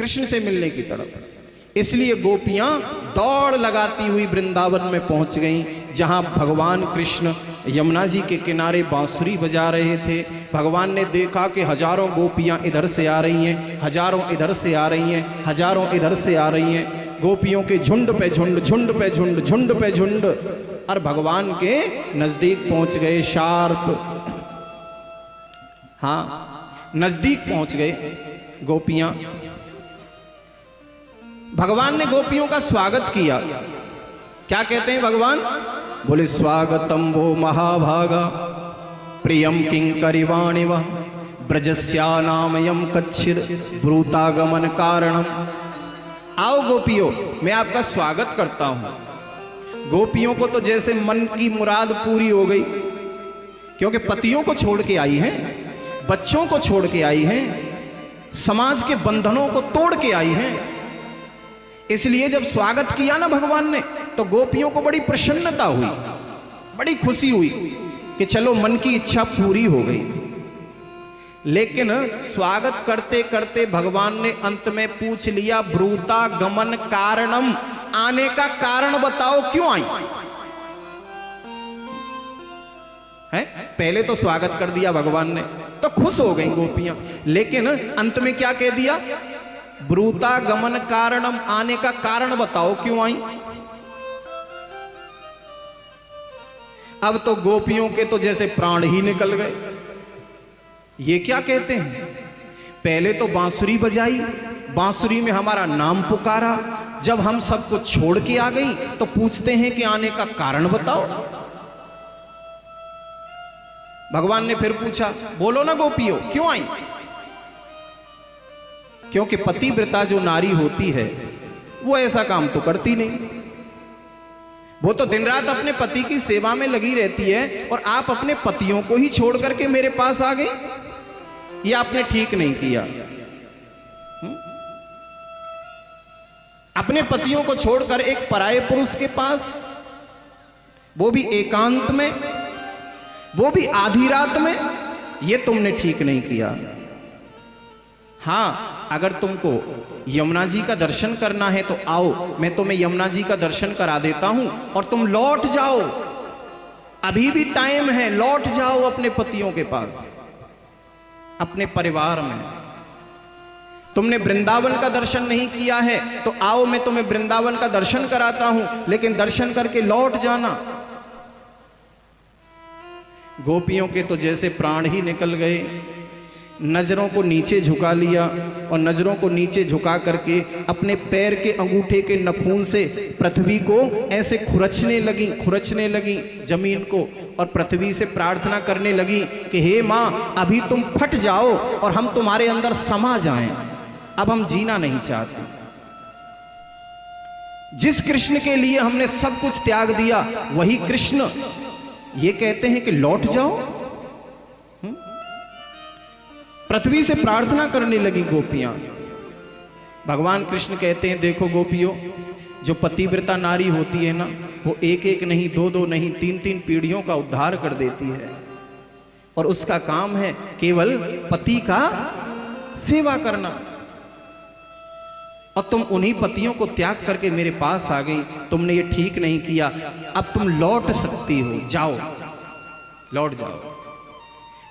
कृष्ण से मिलने की तड़प। इसलिए गोपियां दौड़ लगाती हुई वृंदावन में पहुंच गईं, जहां भगवान कृष्ण यमुना जी के किनारे बांसुरी बजा रहे थे। भगवान ने देखा कि हजारों गोपियां इधर से आ रही हैं, हजारों इधर से आ रही हैं, हजारों इधर से आ रही हैं। गोपियों के झुंड पे झुंड, झुंड पे झुंड, झुंड पे झुंड, और भगवान के नजदीक पहुंच गए। शार्प, हाँ, नजदीक पहुंच गए गोपियां। भगवान ने गोपियों का स्वागत किया। क्या कहते हैं भगवान? बोले स्वागतम वो महाभागा प्रियम किंकरिवाणिव ब्रजस्यानामयम कच्छिद ब्रूतागमन कारणम। आओ गोपियों, मैं आपका स्वागत करता हूं। गोपियों को तो जैसे मन की मुराद पूरी हो गई, क्योंकि पतियों को छोड़ के आई हैं, बच्चों को छोड़ के आई हैं, समाज के बंधनों को तोड़ के आई हैं। इसलिए जब स्वागत किया ना भगवान ने, तो गोपियों को बड़ी प्रसन्नता हुई, बड़ी खुशी हुई कि चलो मन की इच्छा पूरी हो गई। लेकिन स्वागत करते करते भगवान ने अंत में पूछ लिया, ब्रूता गमन कारणम, आने का कारण बताओ, क्यों आई है? पहले तो स्वागत कर दिया भगवान ने, तो खुश हो गई गोपियां, लेकिन अंत में क्या कह दिया? ब्रूता गमन कारणम, आने का कारण बताओ, क्यों आई? अब तो गोपियों के तो जैसे प्राण ही निकल गए। ये क्या कहते हैं? पहले तो बांसुरी बजाई, बांसुरी में हमारा नाम पुकारा, जब हम सब कुछ छोड़ के आ गई तो पूछते हैं कि आने का कारण बताओ। भगवान ने फिर पूछा, बोलो ना गोपियों, क्यों आई? क्योंकि पतिव्रता जो नारी होती है वो ऐसा काम तो करती नहीं, वो तो दिन रात अपने पति की सेवा में लगी रहती है, और आप अपने पतियों को ही छोड़ करके मेरे पास आ गई। ये आपने ठीक नहीं किया। अपने पतियों को छोड़कर एक पराये पुरुष के पास, वो भी एकांत में, वो भी आधी रात में, ये तुमने ठीक नहीं किया। हाँ, अगर तुमको यमुना जी का दर्शन करना है तो आओ, मैं तुम्हें यमुना जी का दर्शन करा देता हूं, और तुम लौट जाओ, अभी भी टाइम है, लौट जाओ अपने पतियों के पास, अपने परिवार में। तुमने वृंदावन का दर्शन नहीं किया है तो आओ, मैं तुम्हें वृंदावन का दर्शन कराता हूं, लेकिन दर्शन करके लौट जाना। गोपियों के तो जैसे प्राण ही निकल गए। नजरों को नीचे झुका लिया, और नजरों को नीचे झुका करके अपने पैर के अंगूठे के नखून से पृथ्वी को ऐसे खुरचने लगी जमीन को, और पृथ्वी से प्रार्थना करने लगी कि हे माँ, अभी तुम फट जाओ और हम तुम्हारे अंदर समा जाएं, अब हम जीना नहीं चाहते। जिस कृष्ण के लिए हमने सब कुछ त्याग दिया, वही कृष्ण ये कहते हैं कि लौट जाओ। पृथ्वी से प्रार्थना करने लगी गोपियां। भगवान कृष्ण कहते हैं, देखो गोपियों, जो पतिव्रता नारी होती है ना, वो एक एक नहीं, दो दो नहीं, तीन तीन पीढ़ियों का उद्धार कर देती है, और उसका काम है केवल पति का सेवा करना। और तुम उन्हीं पतियों को त्याग करके मेरे पास आ गई, तुमने ये ठीक नहीं किया, अब तुम लौट सकती हो, जाओ, लौट जाओ।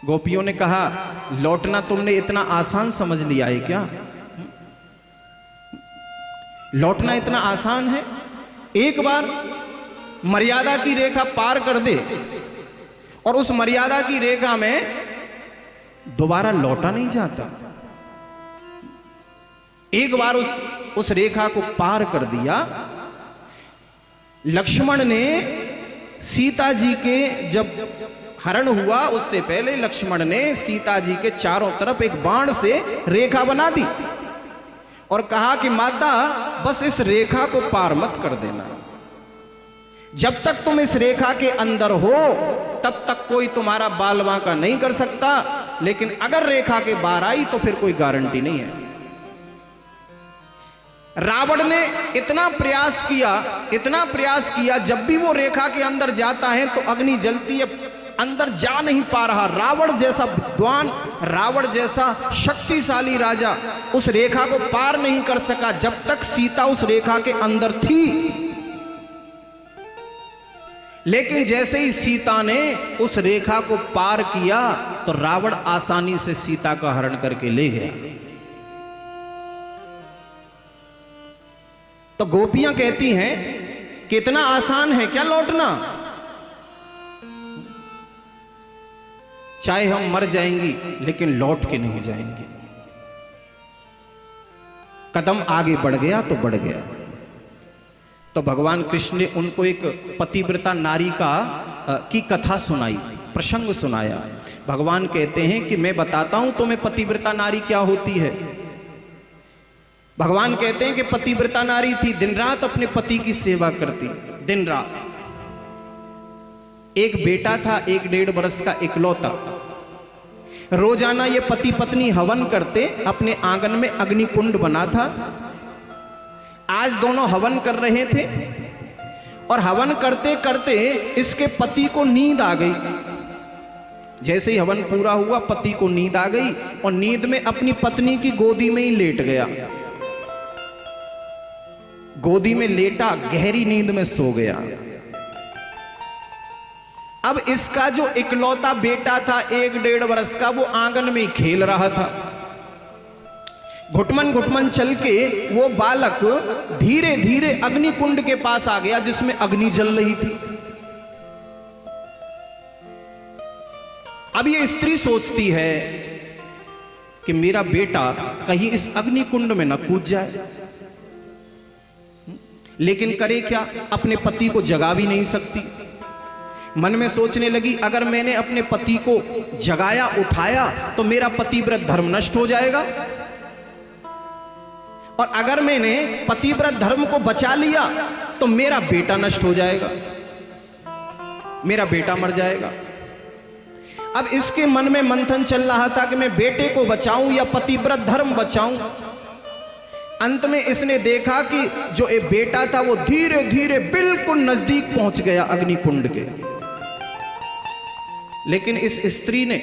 गोपियों ने कहा, लौटना तुमने इतना आसान समझ लिया है क्या? लौटना इतना आसान है? एक बार मर्यादा की रेखा पार कर दे, और उस मर्यादा की रेखा में दोबारा लौटा नहीं जाता। एक बार उस रेखा को पार कर दिया। लक्ष्मण ने सीता जी के जब हरण हुआ, उससे पहले लक्ष्मण ने सीता जी के चारों तरफ एक बाण से रेखा बना दी, और कहा कि माता, बस इस रेखा को पार मत कर देना, जब तक तुम इस रेखा के अंदर हो तब तक कोई तुम्हारा बाल बांका नहीं कर सकता, लेकिन अगर रेखा के बाहर आई तो फिर कोई गारंटी नहीं है। रावण ने इतना प्रयास किया, जब भी वो रेखा के अंदर जाता है तो अग्नि जलती है, अंदर जा नहीं पा रहा। रावण जैसा विद्वान, रावण जैसा शक्तिशाली राजा उस रेखा को पार नहीं कर सका जब तक सीता उस रेखा के अंदर थी। लेकिन जैसे ही सीता ने उस रेखा को पार किया तो रावण आसानी से सीता का हरण करके ले गया। तो गोपियां कहती हैं कि इतना आसान है क्या लौटना? चाहे हम मर जाएंगी लेकिन लौट के नहीं जाएंगे। कदम आगे बढ़ गया तो बढ़ गया। तो भगवान कृष्ण ने उनको एक पतिव्रता नारी की कथा सुनाई, प्रसंग सुनाया। भगवान कहते हैं कि मैं बताता हूं तुम्हें पतिव्रता नारी क्या होती है। भगवान कहते हैं कि पतिव्रता नारी थी, दिन रात अपने पति की सेवा करती, दिन रात। एक बेटा था 1-1.5 वर्ष का इकलौता। रोजाना ये पति पत्नी हवन करते, अपने आंगन में अग्नि कुंड बना था। आज दोनों हवन कर रहे थे और हवन करते करते इसके पति को नींद आ गई। जैसे ही हवन पूरा हुआ पति को नींद आ गई और नींद में अपनी पत्नी की गोदी में ही लेट गया। गोदी में लेटा, गहरी नींद में सो गया। अब इसका जो इकलौता बेटा था 1-1.5 वर्ष का, वो आंगन में ही खेल रहा था। घुटमन घुटमन चल के वो बालक धीरे धीरे अग्नि कुंड के पास आ गया जिसमें अग्नि जल रही थी। अब ये स्त्री सोचती है कि मेरा बेटा कहीं इस अग्नि कुंड में न कूद जाए, लेकिन करे क्या, अपने पति को जगा भी नहीं सकती। मन में सोचने लगी अगर मैंने अपने पति को जगाया, उठाया तो मेरा पतिव्रत धर्म नष्ट हो जाएगा, और अगर मैंने पतिव्रत धर्म को बचा लिया तो मेरा बेटा नष्ट हो जाएगा, मेरा बेटा मर जाएगा। अब इसके मन में मंथन चल रहा था कि मैं बेटे को बचाऊं या पतिव्रत धर्म बचाऊं। अंत में इसने देखा कि जो एक बेटा था वो धीरे धीरे बिल्कुल नजदीक पहुंच गया अग्नि कुंड के। लेकिन इस स्त्री ने,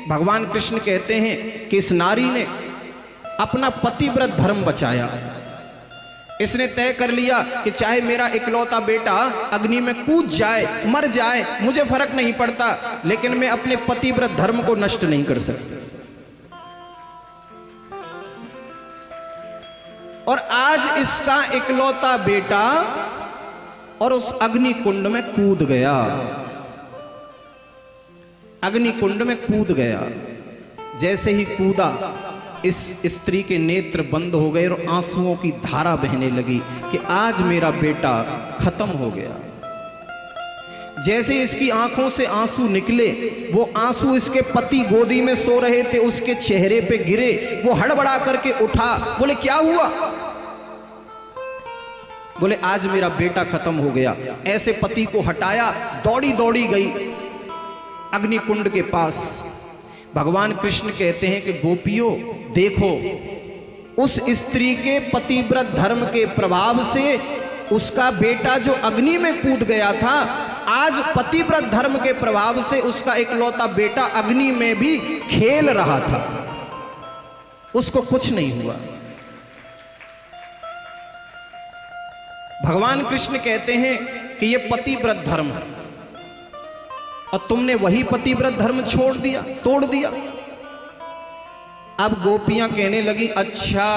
भगवान कृष्ण कहते हैं कि इस नारी ने अपना पतिव्रत धर्म बचाया। इसने तय कर लिया कि चाहे मेरा इकलौता बेटा अग्नि में कूद जाए, मर जाए, मुझे फर्क नहीं पड़ता, लेकिन मैं अपने पतिव्रत धर्म को नष्ट नहीं कर सकती। और आज इसका इकलौता बेटा और उस अग्नि कुंड में कूद गया, अग्नि कुंड में कूद गया। जैसे ही कूदा इस स्त्री के नेत्र बंद हो गए और आंसुओं की धारा बहने लगी कि आज मेरा बेटा खत्म हो गया। जैसे इसकी आंखों से आंसू निकले, वो आंसू इसके पति गोदी में सो रहे थे उसके चेहरे पे गिरे। वो हड़बड़ा करके उठा, बोले क्या हुआ? बोले आज मेरा बेटा खत्म हो गया। ऐसे पति को हटाया, दौड़ी दौड़ी गई अग्नि कुंड के पास। भगवान कृष्ण कहते हैं कि गोपियों देखो, उस स्त्री के पतिव्रत धर्म के प्रभाव से उसका बेटा जो अग्नि में कूद गया था, आज पतिव्रत धर्म के प्रभाव से उसका इकलौता बेटा अग्नि में भी खेल रहा था, उसको कुछ नहीं हुआ। भगवान कृष्ण कहते हैं कि यह पतिव्रत धर्म है और तुमने वही पतिव्रत धर्म छोड़ दिया, तोड़ दिया। अब गोपियां कहने लगी अच्छा,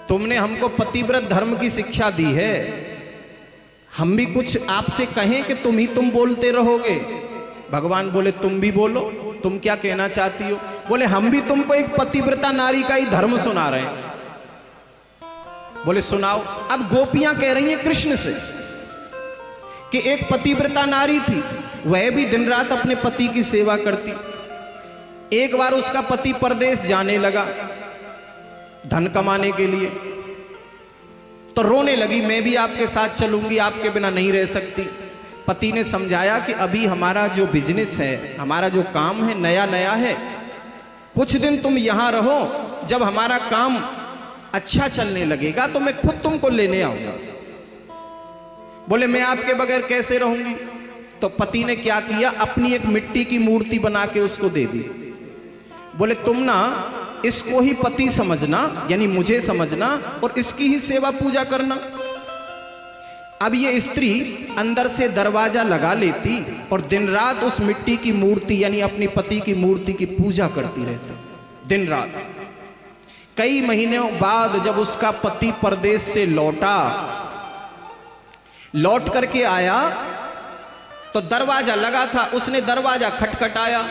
तुमने हमको पतिव्रत धर्म की शिक्षा दी है, हम भी कुछ आपसे कहें कि तुम बोलते रहोगे? भगवान बोले तुम भी बोलो, तुम क्या कहना चाहती हो? बोले हम भी तुमको एक पतिव्रता नारी का ही धर्म सुना रहे हैं। बोले सुनाओ। अब गोपियां कह रही हैं कृष्ण से कि एक पतिव्रता नारी थी, वह भी दिन रात अपने पति की सेवा करती। एक बार उसका पति परदेश जाने लगा धन कमाने के लिए, तो रोने लगी, मैं भी आपके साथ चलूंगी, आपके बिना नहीं रह सकती। पति ने समझाया कि अभी हमारा जो बिजनेस है, हमारा जो काम है, नया नया है, कुछ दिन तुम यहां रहो, जब हमारा काम अच्छा चलने लगेगा तो मैं खुद तुमको लेने आऊंगा। बोले मैं आपके बगैर कैसे रहूंगी? तो पति ने क्या किया, अपनी एक मिट्टी की मूर्ति बना के उसको दे दी। बोले तुम ना इसको ही पति समझना, यानी मुझे समझना, और इसकी ही सेवा पूजा करना। अब ये स्त्री अंदर से दरवाजा लगा लेती और दिन रात उस मिट्टी की मूर्ति यानी अपने पति की मूर्ति की पूजा करती रहती, दिन रात। कई महीनों बाद जब उसका पति परदेश से लौट करके आया तो दरवाजा लगा था, उसने दरवाजा खटखटाया।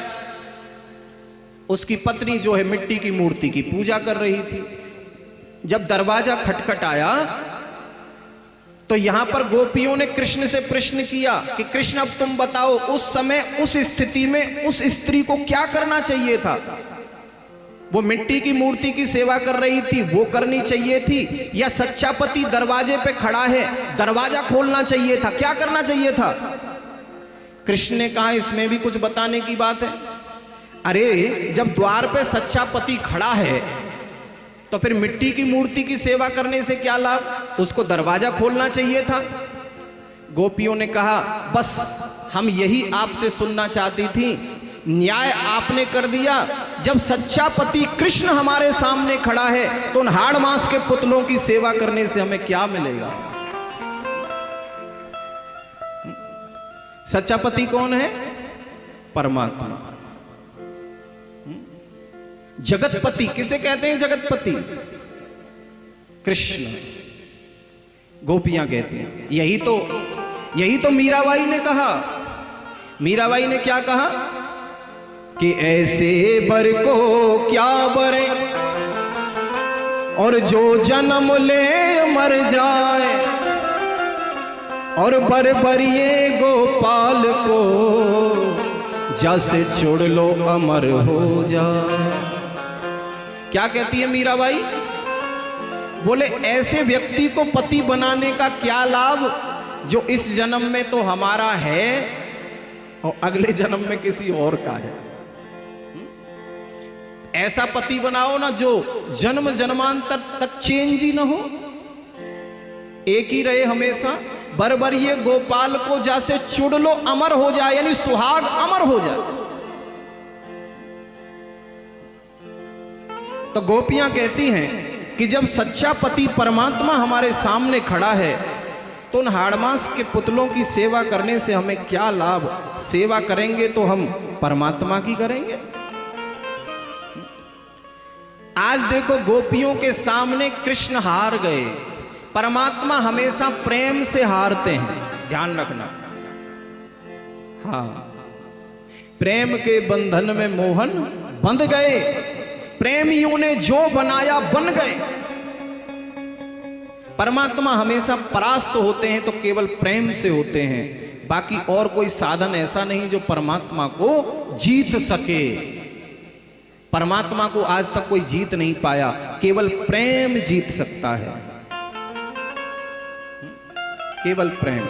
उसकी पत्नी जो है मिट्टी की मूर्ति की पूजा कर रही थी। जब दरवाजा खटखटाया तो यहां पर गोपियों ने कृष्ण से प्रश्न किया कि कृष्ण अब तुम बताओ, उस समय उस स्थिति में उस स्त्री को क्या करना चाहिए था? वो मिट्टी की मूर्ति की सेवा कर रही थी, वो करनी चाहिए थी, या सच्चा पति दरवाजे पे खड़ा है, दरवाजा खोलना चाहिए था, क्या करना चाहिए था? कृष्ण ने कहा इसमें भी कुछ बताने की बात है। अरे जब द्वार पे सच्चा पति खड़ा है तो फिर मिट्टी की मूर्ति की सेवा करने से क्या लाभ? उसको दरवाजा खोलना चाहिए था। गोपियों ने कहा बस हम यही आपसे सुनना चाहती थी, न्याय आपने कर दिया। जब सच्चा पति कृष्ण हमारे सामने खड़ा है तो उन हाड़ मांस के पुतलों की सेवा करने से हमें क्या मिलेगा? सच्चा पति कौन है? परमात्मा। जगतपति किसे कहते हैं? जगतपति कृष्ण। गोपियां कहती हैं यही तो मीराबाई ने कहा। मीराबाई ने क्या कहा कि ऐसे बर को क्या बरे और जो जन्म ले मर जाए, और बर बरिए गोपाल को जैसे छोड़ लो अमर हो जाए। क्या कहती है मीराबाई? बोले ऐसे व्यक्ति को पति बनाने का क्या लाभ जो इस जन्म में तो हमारा है और अगले जन्म में किसी और का है। ऐसा पति बनाओ ना जो जन्म जन्मांतर तक चेंज ही ना हो, एक ही रहे हमेशा। बरबर ये गोपाल को जैसे चुड़ लो अमर हो जाए, यानी सुहाग अमर हो जाए। तो गोपियां कहती हैं कि जब सच्चा पति परमात्मा हमारे सामने खड़ा है तो उन हाड़मास के पुतलों की सेवा करने से हमें क्या लाभ? सेवा करेंगे तो हम परमात्मा की करेंगे। आज देखो गोपियों के सामने कृष्ण हार गए। परमात्मा हमेशा प्रेम से हारते हैं, ध्यान रखना। हाँ, प्रेम के बंधन में मोहन बंध गए, प्रेमियों ने जो बनाया बन गए। परमात्मा हमेशा परास्त होते हैं तो केवल प्रेम से होते हैं, बाकी और कोई साधन ऐसा नहीं जो परमात्मा को जीत सके। परमात्मा को आज तक कोई जीत नहीं पाया, केवल प्रेम जीत सकता है, केवल प्रेम।